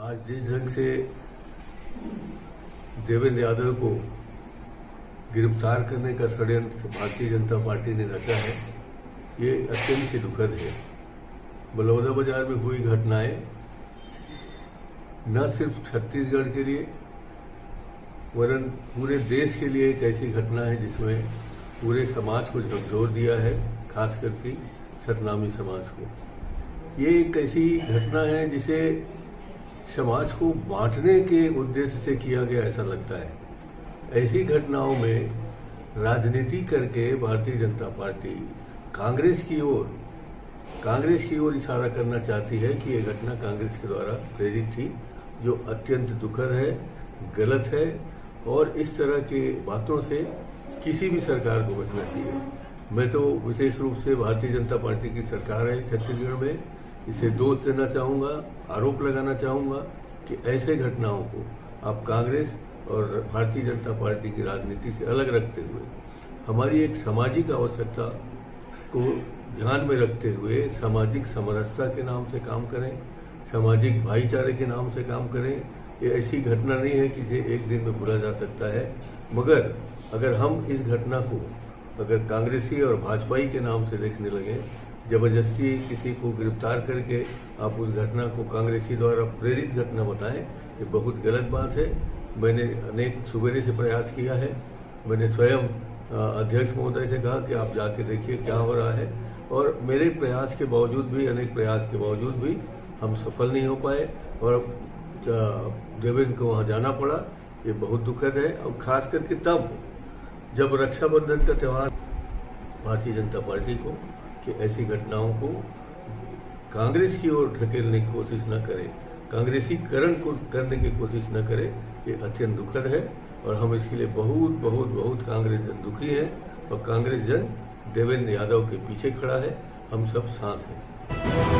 आज जिस ढंग से देवेंद्र यादव को गिरफ्तार करने का षड्यंत्र भारतीय जनता पार्टी ने रचा है, ये अत्यंत ही दुखद है। बलौदाबाजार में हुई घटनाएं न सिर्फ छत्तीसगढ़ के लिए वरन पूरे देश के लिए एक ऐसी घटना है जिसमें पूरे समाज को झकझोर दिया है, खास करके सतनामी समाज को। ये एक ऐसी घटना है जिसे समाज को बांटने के उद्देश्य से किया गया ऐसा लगता है। ऐसी घटनाओं में राजनीति करके भारतीय जनता पार्टी कांग्रेस की ओर इशारा करना चाहती है कि यह घटना कांग्रेस के द्वारा प्रेरित थी, जो अत्यंत दुखद है, गलत है और इस तरह के बातों से किसी भी सरकार को बचना चाहिए। मैं तो विशेष रूप से भारतीय जनता पार्टी की सरकार है छत्तीसगढ़ में, इसे दोष देना चाहूँगा, आरोप लगाना चाहूँगा कि ऐसे घटनाओं को आप कांग्रेस और भारतीय जनता पार्टी की राजनीति से अलग रखते हुए हमारी एक सामाजिक आवश्यकता को ध्यान में रखते हुए सामाजिक समरसता के नाम से काम करें, सामाजिक भाईचारे के नाम से काम करें। ये ऐसी घटना नहीं है कि इसे एक दिन में भूला जा सकता है, मगर अगर हम इस घटना को अगर कांग्रेसी और भाजपाई के नाम से देखने लगे, जबरदस्ती किसी को गिरफ्तार करके आप उस घटना को कांग्रेसी द्वारा प्रेरित घटना बताएं, ये बहुत गलत बात है। मैंने अनेक सुबेरे से प्रयास किया है, मैंने स्वयं अध्यक्ष महोदय से कहा कि आप जाके देखिए क्या हो रहा है, और मेरे प्रयास के बावजूद भी, अनेक प्रयास के बावजूद भी हम सफल नहीं हो पाए और देवेंद्र को वहाँ जाना पड़ा। ये बहुत दुखद है, और खास करके तब जब रक्षाबंधन का त्यौहार भारतीय जनता पार्टी को कि ऐसी घटनाओं को कांग्रेस की ओर ढकेलने की कोशिश न करे, कांग्रेसीकरण को करने की कोशिश न करे, ये अत्यंत दुखद है और हम इसके लिए बहुत बहुत बहुत कांग्रेस जन दुखी है और कांग्रेस जन देवेंद्र यादव के पीछे खड़ा है। हम सब साथ हैं।